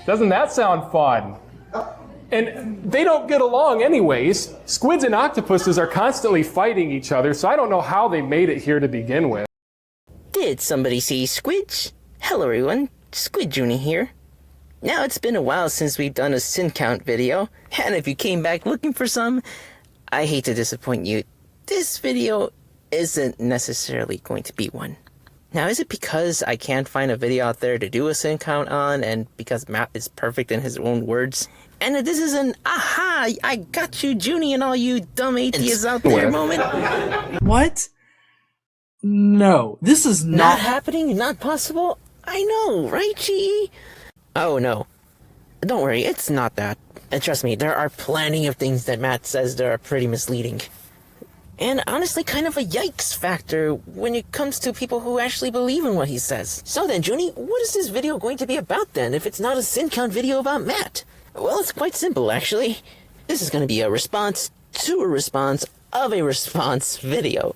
Doesn't that sound fun? And they don't get along anyways. Squids and octopuses are constantly fighting each other, so I don't know how they made it here to begin with. Did somebody see Squids? Hello everyone, Squid Jyuni here. Now it's been a while since we've done a sin count video, and if you came back looking for some, I hate to disappoint you, this video isn't necessarily going to be one. Now, is it because I can't find a video out there to do a sin count on, and because Matt is perfect in his own words? And that this is an aha, I got you, Jyuni, and all you dumb atheists out there moment? What? No, this is Not happening? Not possible? I know, right, G? Oh, no. Don't worry, it's not that. And trust me, there are plenty of things that Matt says that are pretty misleading. And honestly, kind of a yikes factor when it comes to people who actually believe in what he says. So then, Jyuni, what is this video going to be about then, if it's not a sin count video about Matt? Well, it's quite simple, actually. This is going to be a response to a response of a response video.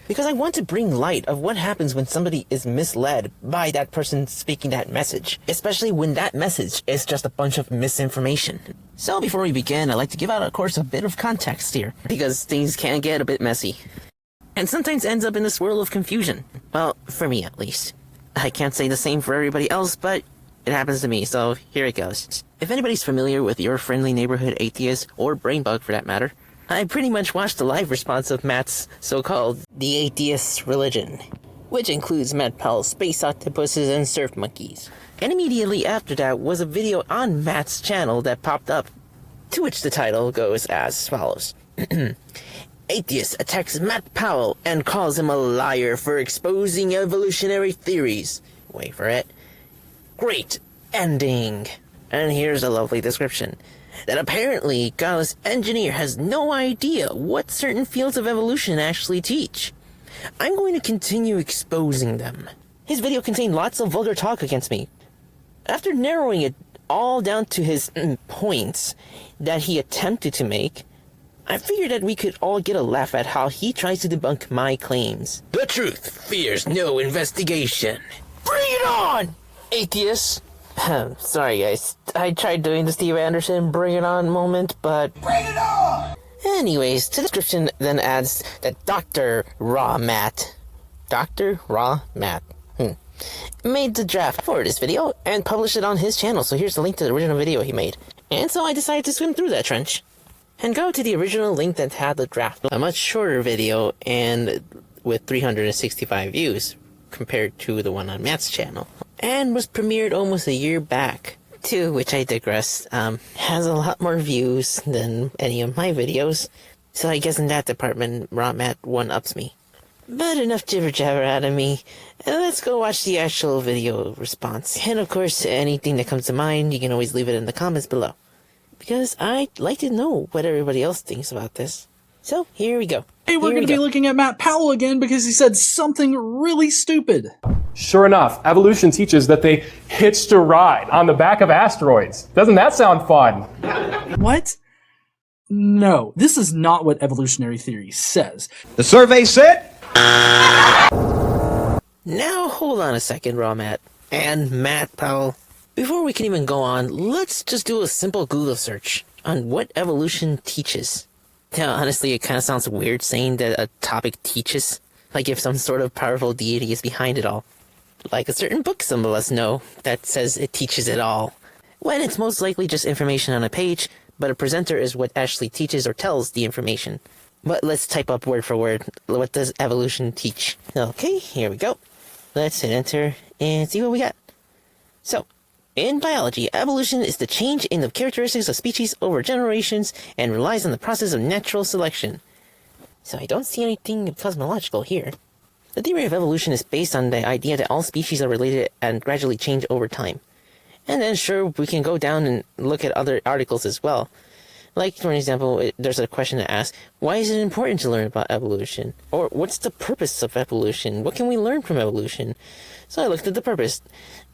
Because I want to bring light of what happens when somebody is misled by that person speaking that message. Especially when that message is just a bunch of misinformation. So before we begin, I'd like to give out, of course, a bit of context here. Because things can get a bit messy. And sometimes ends up in a swirl of confusion. Well, for me at least. I can't say the same for everybody else, but it happens to me, so here it goes. If anybody's familiar with Your Friendly Neighborhood Atheist, or BrainBug for that matter, I pretty much watched the live response of Matt's so-called The Atheist Religion, which includes Matt Powell's space octopuses and surf monkeys. And immediately after that was a video on Matt's channel that popped up, to which the title goes as follows. Atheist attacks Matt Powell and calls him a liar for exposing evolutionary theories. Wait for it. Great ending. And here's a lovely description. That apparently Godless Engineer has no idea what certain fields of evolution actually teach. I'm going to continue exposing them. His video contained lots of vulgar talk against me. After narrowing it all down to his points that he attempted to make, I figured that we could all get a laugh at how he tries to debunk my claims. The truth fears no investigation. Bring it on, atheists! Sorry guys, I tried doing the Steve Anderson bring it on moment, but... Bring it on! Anyways, the description then adds that Dr. Raw Matt made the draft for this video and published it on his channel, so here's the link to the original video he made. And so I decided to swim through that trench and go to the original link that had the draft. A much shorter video and with 365 views compared to the one on Matt's channel. And was premiered almost a year back, to which I digress, has a lot more views than any of my videos, so I guess in that department, Raw Matt one-ups me. But enough jibber-jabber out of me, let's go watch the actual video response. And of course, anything that comes to mind, you can always leave it in the comments below. Because I'd like to know what everybody else thinks about this. So, here we go. Hey, we're going to be looking at Matt Powell again because he said something really stupid. Sure enough, evolution teaches that they hitched a ride on the back of asteroids. Doesn't that sound fun? What? No, this is not what evolutionary theory says. The survey said... Now, hold on a second, Raw Matt. And Matt Powell. Before we can even go on, let's just do a simple Google search on what evolution teaches. Now, honestly, it kind of sounds weird saying that a topic teaches, like if some sort of powerful deity is behind it all. Like a certain book some of us know that says it teaches it all, when it's most likely just information on a page, but a presenter is what actually teaches or tells the information. But let's type up word for word, what does evolution teach? Okay, here we go. Let's hit enter and see what we got. So, in biology, evolution is the change in the characteristics of species over generations and relies on the process of natural selection. So I don't see anything cosmological here. The theory of evolution is based on the idea that all species are related and gradually change over time. And then sure, we can go down and look at other articles as well. Like, for example, there's a question that asks, why is it important to learn about evolution? Or what's the purpose of evolution? What can we learn from evolution? So I looked at the purpose.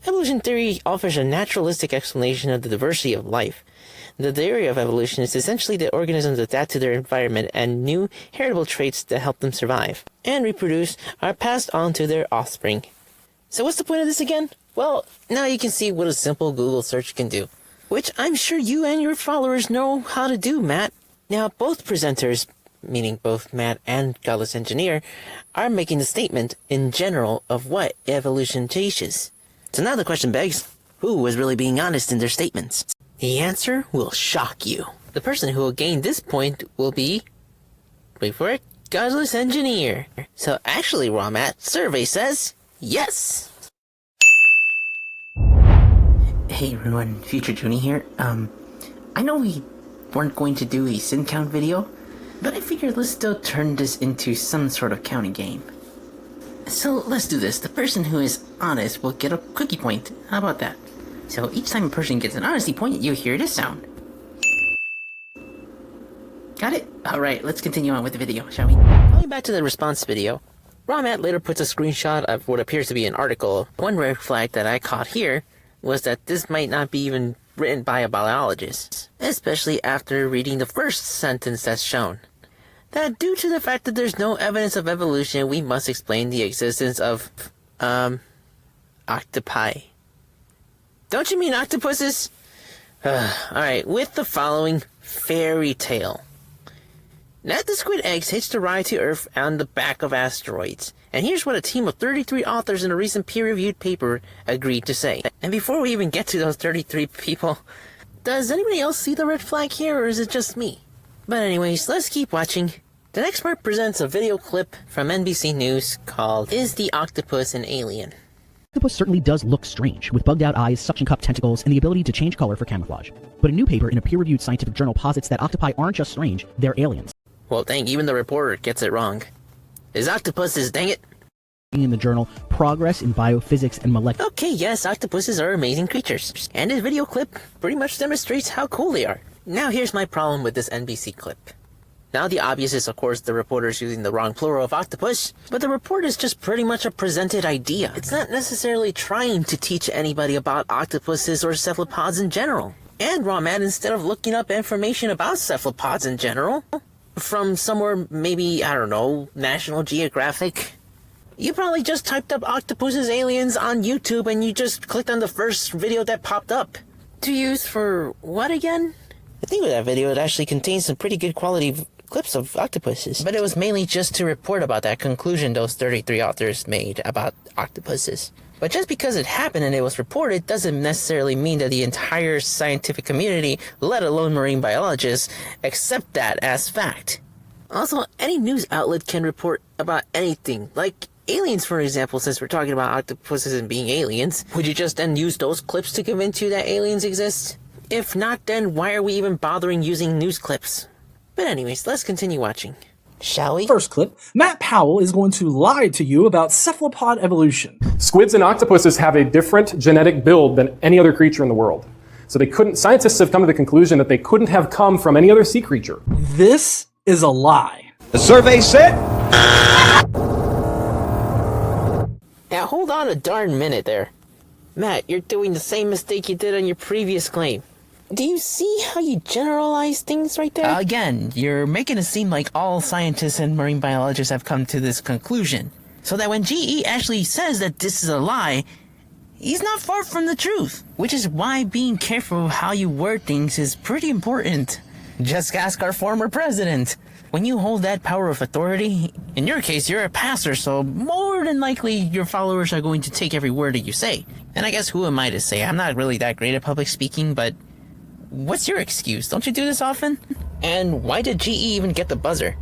Evolution theory offers a naturalistic explanation of the diversity of life. The theory of evolution is essentially that organisms adapt to their environment and new heritable traits that help them survive and reproduce are passed on to their offspring. So what's the point of this again? Well, now you can see what a simple Google search can do, which I'm sure you and your followers know how to do, Matt. Now, both presenters, meaning both Matt and Godless Engineer, are making the statement in general of what evolution teaches. So now the question begs, who was really being honest in their statements? The answer will shock you. The person who will gain this point will be, wait for it, Godless Engineer. So actually, Raw Matt, survey says yes. Hey everyone, Future Jyuni here. I know we weren't going to do a sin count video, but I figured let's still turn this into some sort of counting game. So let's do this. The person who is honest will get a quickie point. How about that? So each time a person gets an honesty point, you hear this sound. Got it? Alright, let's continue on with the video, shall we? Going back to the response video, Raw Matt later puts a screenshot of what appears to be an article. One red flag that I caught here was that this might not be even written by a biologist, especially after reading the first sentence that's shown. That due to the fact that there's no evidence of evolution, we must explain the existence of, octopi. Don't you mean octopuses? Alright, with the following fairy tale. That the squid eggs hitched a ride to Earth on the back of asteroids. And here's what a team of 33 authors in a recent peer-reviewed paper agreed to say. And before we even get to those 33 people, does anybody else see the red flag here, or is it just me? But anyways, let's keep watching. The next part presents a video clip from NBC News called, Is the Octopus an Alien? Octopus certainly does look strange, with bugged-out eyes, suction cup tentacles, and the ability to change color for camouflage. But a new paper in a peer-reviewed scientific journal posits that octopi aren't just strange, they're aliens. Well, dang, even the reporter gets it wrong. Is octopuses, dang it! In the journal, Progress in Biophysics and Molecular... Okay, yes, octopuses are amazing creatures. And this video clip pretty much demonstrates how cool they are. Now here's my problem with this NBC clip. Now the obvious is, of course, the reporter's using the wrong plural of octopus, but the report is just pretty much a presented idea. It's not necessarily trying to teach anybody about octopuses or cephalopods in general. And Raw Matt, instead of looking up information about cephalopods in general, from somewhere, maybe, I don't know, National Geographic, you probably just typed up Octopuses aliens on YouTube and you just clicked on the first video that popped up. To use for what again? I think with that video it actually contains some pretty good quality clips of octopuses. But it was mainly just to report about that conclusion those 33 authors made about octopuses. But just because it happened and it was reported doesn't necessarily mean that the entire scientific community, let alone marine biologists, accept that as fact. Also, any news outlet can report about anything, like aliens, for example, since we're talking about octopuses and being aliens. Would you just then use those clips to convince you that aliens exist? If not, then why are we even bothering using news clips? But anyways, let's continue watching. Shall we? First clip, Matt Powell is going to lie to you about cephalopod evolution. Squids and octopuses have a different genetic build than any other creature in the world. So scientists have come to the conclusion that they couldn't have come from any other sea creature. This is a lie. The survey said... Now hold on a darn minute there. Matt, you're doing the same mistake you did on your previous claim. Do you see how you generalize things right there? Again, you're making it seem like all scientists and marine biologists have come to this conclusion. So that when GE actually says that this is a lie, he's not far from the truth. Which is why being careful of how you word things is pretty important. Just ask our former president. When you hold that power of authority, in your case, you're a pastor, so more than likely your followers are going to take every word that you say. And I guess who am I to say? I'm not really that great at public speaking, but what's your excuse? Don't you do this often? And why did GE even get the buzzer?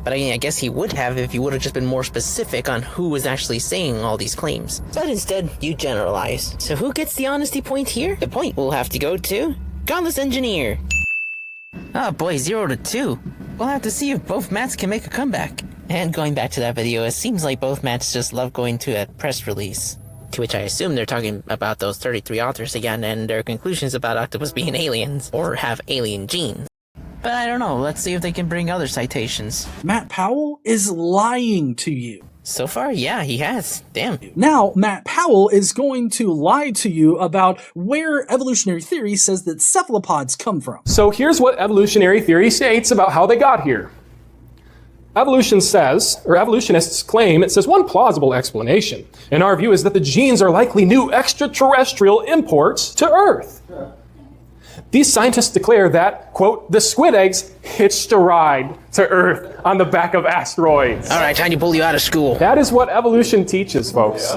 But I mean, I guess he would have if he would have just been more specific on who was actually saying all these claims. But instead, you generalize. So who gets the honesty point here? The point will have to go to Godless Engineer. Oh boy, 0-2. We'll have to see if both Matts can make a comeback. And going back to that video, it seems like both Matts just love going to a press release. To which I assume they're talking about those 33 authors again and their conclusions about octopus being aliens or have alien genes. But I don't know, let's see if they can bring other citations. Matt Powell is lying to you. So far, yeah, he has. Damn. Now, Matt Powell is going to lie to you about where evolutionary theory says that cephalopods come from. So here's what evolutionary theory states about how they got here. Evolution says, or evolutionists claim, it says one plausible explanation, in our view, is that the genes are likely new extraterrestrial imports to Earth. These scientists declare that, quote, the squid eggs hitched a ride to Earth on the back of asteroids. Alright, time to pull you out of school. That is what evolution teaches, folks.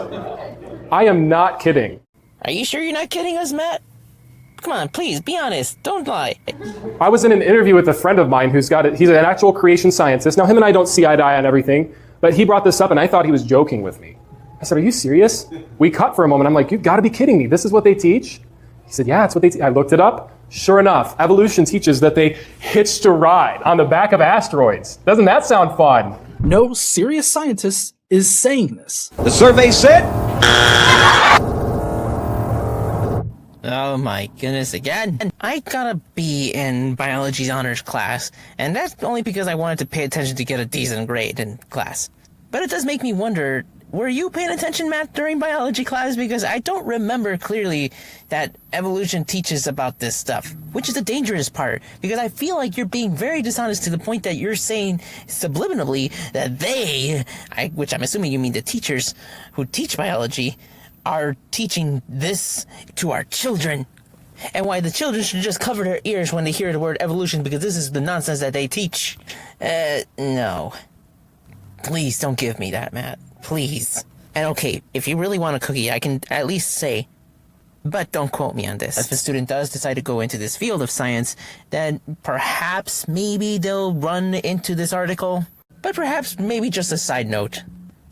I am not kidding. Are you sure you're not kidding us, Matt? Come on, please, be honest. Don't lie. I was in an interview with a friend of mine he's an actual creation scientist. Now, him and I don't see eye to eye on everything, but he brought this up and I thought he was joking with me. I said, are you serious? We cut for a moment. I'm like, you've got to be kidding me. This is what they teach? He said, yeah, it's what they teach. I looked it up. Sure enough, evolution teaches that they hitched a ride on the back of asteroids. Doesn't that sound fun? No serious scientist is saying this. The survey said... Oh my goodness, again. I got a B in biology's honors class, and that's only because I wanted to pay attention to get a decent grade in class. But it does make me wonder, were you paying attention, Matt, during biology class? Because I don't remember clearly that evolution teaches about this stuff, which is the dangerous part, because I feel like you're being very dishonest to the point that you're saying subliminally that they, which I'm assuming you mean the teachers who teach biology, are teaching this to our children, and why the children should just cover their ears when they hear the word evolution, because this is the nonsense that they teach. No. Please don't give me that, Matt. Please. And okay, if you really want a cookie, I can at least say, but don't quote me on this. If a student does decide to go into this field of science, then perhaps maybe they'll run into this article, but perhaps maybe just a side note,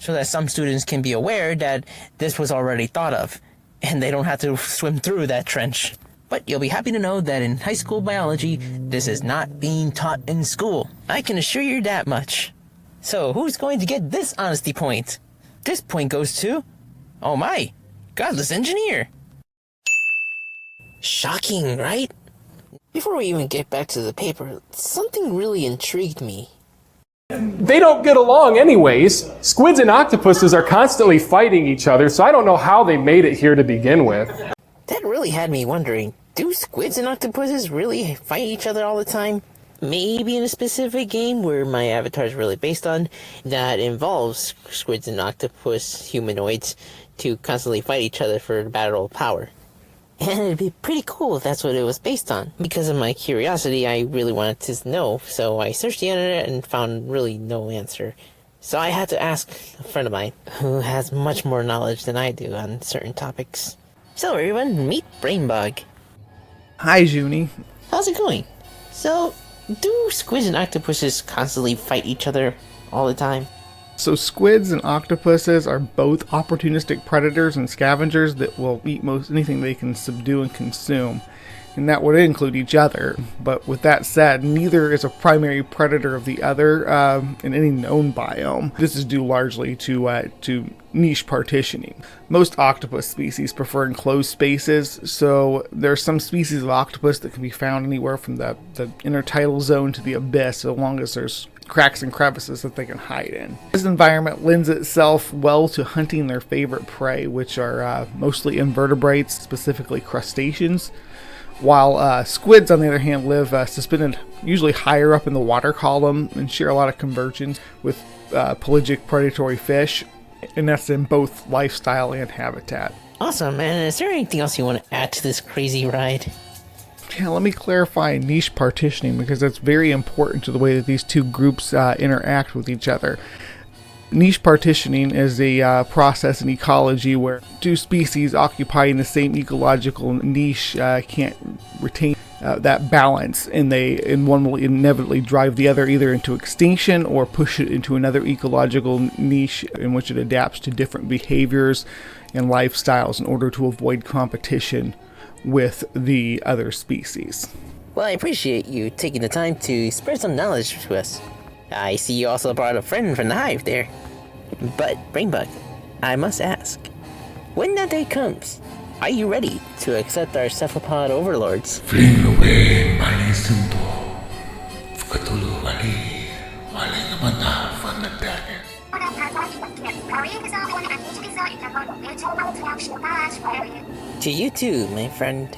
so that some students can be aware that this was already thought of, and they don't have to swim through that trench. But you'll be happy to know that in high school biology, this is not being taught in school. I can assure you that much. So who's going to get this honesty point? This point goes to, oh my, Godless Engineer. Shocking, right? Before we even get back to the paper, something really intrigued me. They don't get along anyways. Squids and octopuses are constantly fighting each other, so I don't know how they made it here to begin with. That really had me wondering, do squids and octopuses really fight each other all the time? Maybe in a specific game where my avatar is really based on, that involves squids and octopus humanoids to constantly fight each other for the battle of power. And it'd be pretty cool if that's what it was based on. Because of my curiosity, I really wanted to know, so I searched the internet and found really no answer. So I had to ask a friend of mine, who has much more knowledge than I do on certain topics. So everyone, meet BrainBug. Hi, Jyuni. How's it going? So, do squids and octopuses constantly fight each other all the time? So squids and octopuses are both opportunistic predators and scavengers that will eat most anything they can subdue and consume. And that would include each other. But with that said, neither is a primary predator of the other in any known biome. This is due largely to niche partitioning. Most octopus species prefer enclosed spaces, so there are some species of octopus that can be found anywhere from the intertidal zone to the abyss, so long as there's cracks and crevices that they can hide in. This environment lends itself well to hunting their favorite prey, which are mostly invertebrates, specifically crustaceans, while squids, on the other hand, live suspended usually higher up in the water column and share a lot of convergence with pelagic predatory fish, and that's in both lifestyle and habitat. Awesome, man. Is there anything else you want to add to this crazy ride? Yeah, let me clarify niche partitioning, because that's very important to the way that these two groups interact with each other. Niche partitioning is a process in ecology where two species occupying the same ecological niche can't retain that balance, and one will inevitably drive the other either into extinction or push it into another ecological niche in which it adapts to different behaviors and lifestyles in order to avoid competition with the other species. Well, I appreciate you taking the time to spread some knowledge to us. I see you also brought a friend from the hive there. But, BrainBug, I must ask, when that day comes, are you ready to accept our cephalopod overlords? To you too, my friend.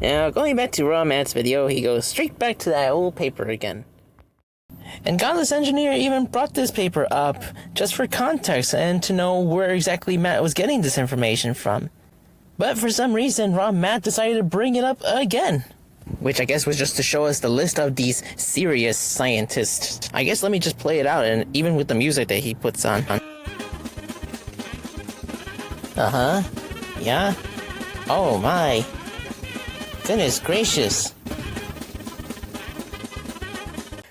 Now, going back to Raw Matt's video, he goes straight back to that old paper again. And Godless Engineer even brought this paper up just for context and to know where exactly Matt was getting this information from. But for some reason, Raw Matt decided to bring it up again. Which I guess was just to show us the list of these serious scientists. I guess let me just play it out, and even with the music that he puts on. Uh-huh. Yeah? Oh my. Goodness gracious.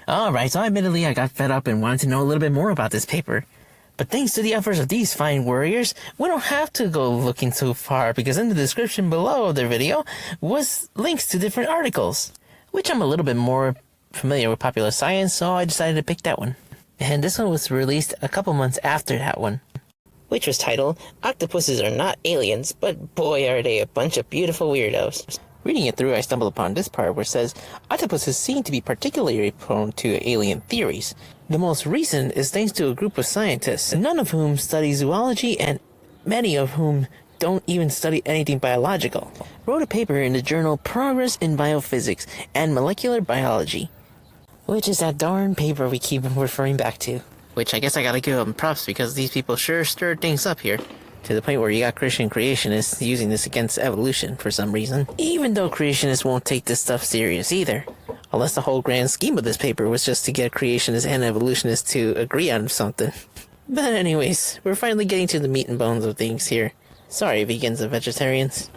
Alright, so admittedly I got fed up and wanted to know a little bit more about this paper. But thanks to the efforts of these fine warriors, we don't have to go looking too far, because in the description below their video was links to different articles, which I'm a little bit more familiar with popular science, so I decided to pick that one. And this one was released a couple months after that one, which was titled, Octopuses Are Not Aliens, But Boy Are They a Bunch of Beautiful Weirdos. Reading it through, I stumbled upon this part where it says, octopuses seem to be particularly prone to alien theories. The most recent is thanks to a group of scientists, none of whom study zoology and many of whom don't even study anything biological, wrote a paper in the journal Progress in Biophysics and Molecular Biology, which is that darn paper we keep referring back to. Which I guess I gotta give them props, because these people sure stirred things up here. To the point where you got Christian creationists using this against evolution for some reason. Even though creationists won't take this stuff serious either. Unless the whole grand scheme of this paper was just to get creationists and evolutionists to agree on something. But anyways, we're finally getting to the meat and bones of things here. Sorry, vegans and vegetarians.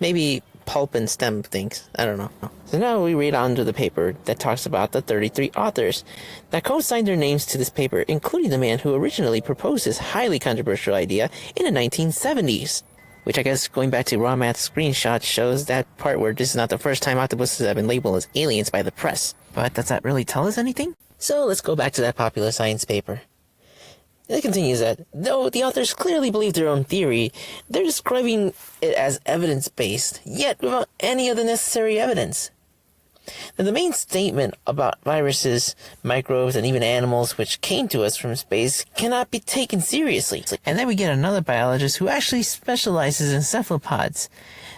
Maybe pulp and stem things. I don't know. So now we read on to the paper that talks about the 33 authors that co-signed their names to this paper, including the man who originally proposed this highly controversial idea in the 1970s. Which I guess, going back to Raw Matt's screenshot, shows that part where this is not the first time octopuses have been labeled as aliens by the press. But does that really tell us anything? So let's go back to that popular science paper. It continues that, though the authors clearly believe their own theory, they're describing it as evidence-based, yet without any of the necessary evidence. Now, the main statement about viruses, microbes, and even animals which came to us from space cannot be taken seriously. And then we get another biologist who actually specializes in cephalopods,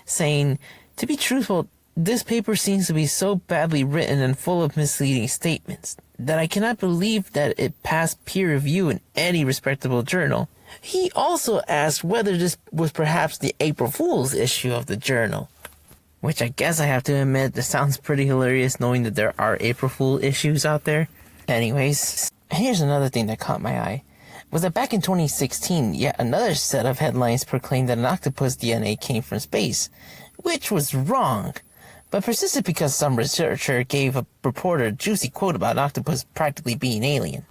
saying, to be truthful, this paper seems to be so badly written and full of misleading statements that I cannot believe that it passed peer review in any respectable journal. He also asked whether this was perhaps the April Fool's issue of the journal. Which I guess I have to admit, this sounds pretty hilarious knowing that there are April Fool issues out there. Anyways, here's another thing that caught my eye. Was that back in 2016, yet another set of headlines proclaimed that an octopus DNA came from space. Which was wrong. But persisted because some researcher gave a reporter a juicy quote about an octopus practically being alien.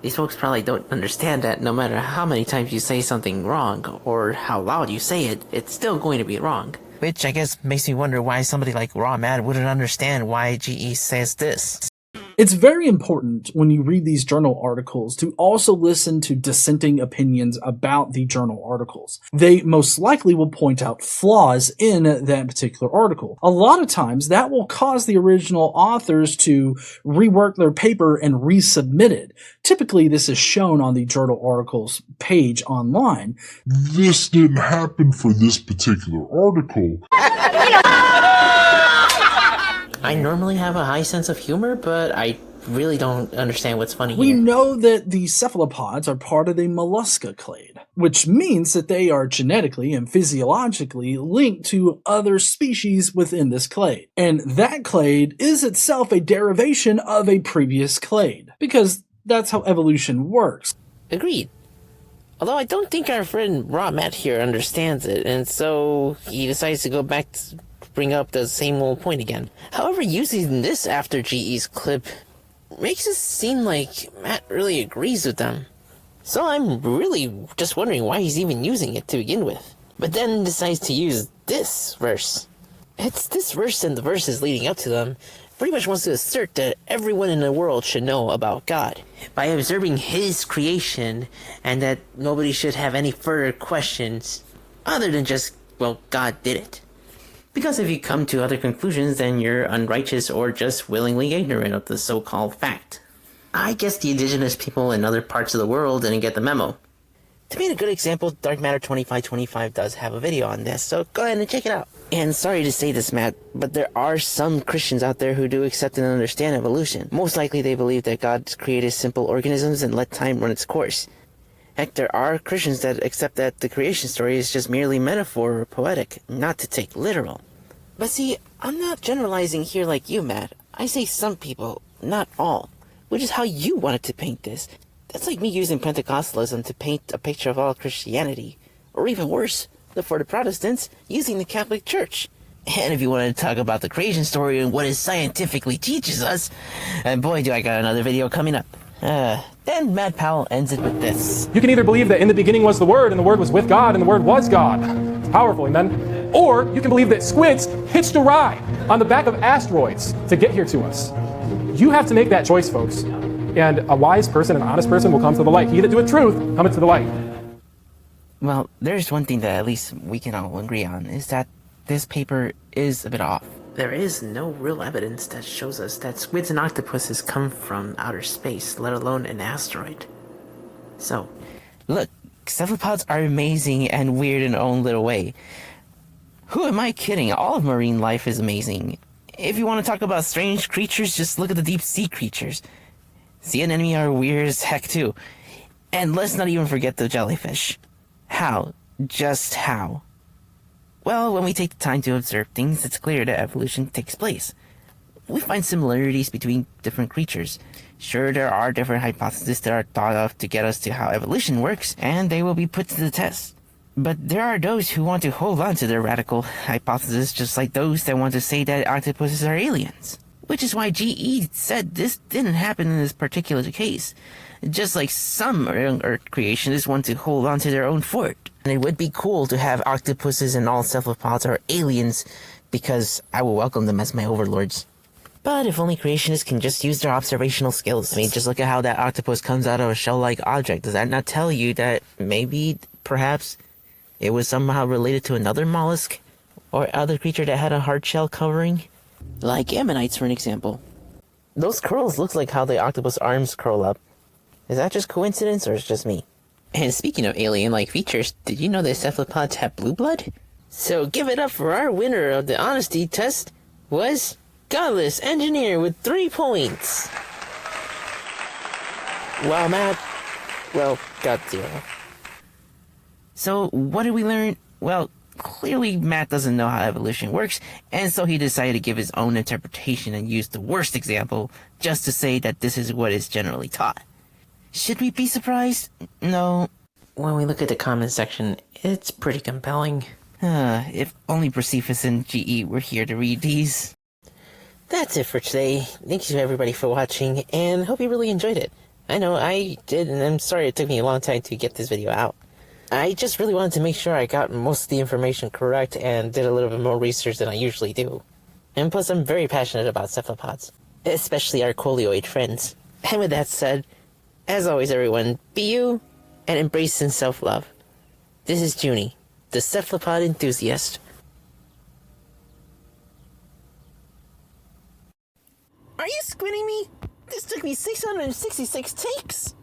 These folks probably don't understand that no matter how many times you say something wrong, or how loud you say it, it's still going to be wrong. Which I guess makes me wonder why somebody like Raw Matt wouldn't understand why GE says this. It's very important when you read these journal articles to also listen to dissenting opinions about the journal articles. They most likely will point out flaws in that particular article. A lot of times that will cause the original authors to rework their paper and resubmit it. Typically this is shown on the journal articles page online. This didn't happen for this particular article. I normally have a high sense of humor, but I really don't understand what's funny We here. know that the cephalopods are part of the mollusca clade, which means that they are genetically and physiologically linked to other species within this clade. And that clade is itself a derivation of a previous clade, because that's how evolution works. Agreed. Although I don't think our friend Raw Matt here understands it, and so he decides to go back to bring up the same old point again. However, using this after GE's clip makes it seem like Matt really agrees with them. So I'm really just wondering why he's even using it to begin with. But then decides to use this verse. It's this verse and the verses leading up to them pretty much wants to assert that everyone in the world should know about God by observing his creation, and that nobody should have any further questions other than just, well, God did it. Because if you come to other conclusions, then you're unrighteous or just willingly ignorant of the so-called fact. I guess the indigenous people in other parts of the world didn't get the memo. To be a good example, Dark Matter 2525 does have a video on this, so go ahead and check it out. And sorry to say this, Matt, but there are some Christians out there who do accept and understand evolution. Most likely they believe that God created simple organisms and let time run its course. Heck, there are Christians that accept that the creation story is just merely metaphor or poetic, not to take literal. But see, I'm not generalizing here like you, Matt. I say some people, not all, which is how you wanted to paint this. That's like me using Pentecostalism to paint a picture of all Christianity. Or even worse, for the Protestants, using the Catholic Church. And if you want to talk about the creation story and what it scientifically teaches us, and boy do I got another video coming up. Then Matt Powell ends it with this. You can either believe that in the beginning was the Word, and the Word was with God, and the Word was God. It's powerful, amen? Or you can believe that squids hitched a ride on the back of asteroids to get here to us. You have to make that choice, folks. And a wise person, an honest person will come to the light. He that doeth truth, cometh to the light. Well, there's one thing that at least we can all agree on, is that this paper is a bit off. There is no real evidence that shows us that squids and octopuses come from outer space, let alone an asteroid. So, look, cephalopods are amazing and weird in their own little way. Who am I kidding? All of marine life is amazing. If you want to talk about strange creatures, just look at the deep sea creatures. Sea anemone are weird as heck too. And let's not even forget the jellyfish. How? Just how? Well, when we take the time to observe things, it's clear that evolution takes place. We find similarities between different creatures. Sure, there are different hypotheses that are thought of to get us to how evolution works, and they will be put to the test. But there are those who want to hold on to their radical hypothesis, just like those that want to say that octopuses are aliens. Which is why GE said this didn't happen in this particular case. Just like some Earth creationists want to hold on to their own fort. And it would be cool to have octopuses and all cephalopods are aliens, because I will welcome them as my overlords. But if only creationists can just use their observational skills. I mean, just look at how that octopus comes out of a shell-like object. Does that not tell you that maybe, perhaps, it was somehow related to another mollusk? Or other creature that had a hard shell covering? Like ammonites, for an example. Those curls look like how the octopus arms curl up. Is that just coincidence, or is it just me? And speaking of alien-like features, did you know that cephalopods have blue blood? So give it up for our winner of the honesty test was Godless Engineer with 3 points. While Matt, well, got 0. So what did we learn? Well, clearly Matt doesn't know how evolution works, and so he decided to give his own interpretation and use the worst example just to say that this is what is generally taught. Should we be surprised? No. When we look at the comment section, it's pretty compelling. If only Persephus and GE were here to read these. That's it for today. Thank you everybody for watching, and hope you really enjoyed it. I know I did, and I'm sorry it took me a long time to get this video out. I just really wanted to make sure I got most of the information correct and did a little bit more research than I usually do. And plus I'm very passionate about cephalopods, especially our coleoid friends. And with that said, as always everyone, be you and embrace in self-love. This is Jyuni, the cephalopod enthusiast. Are you squidding me? This took me 666 takes!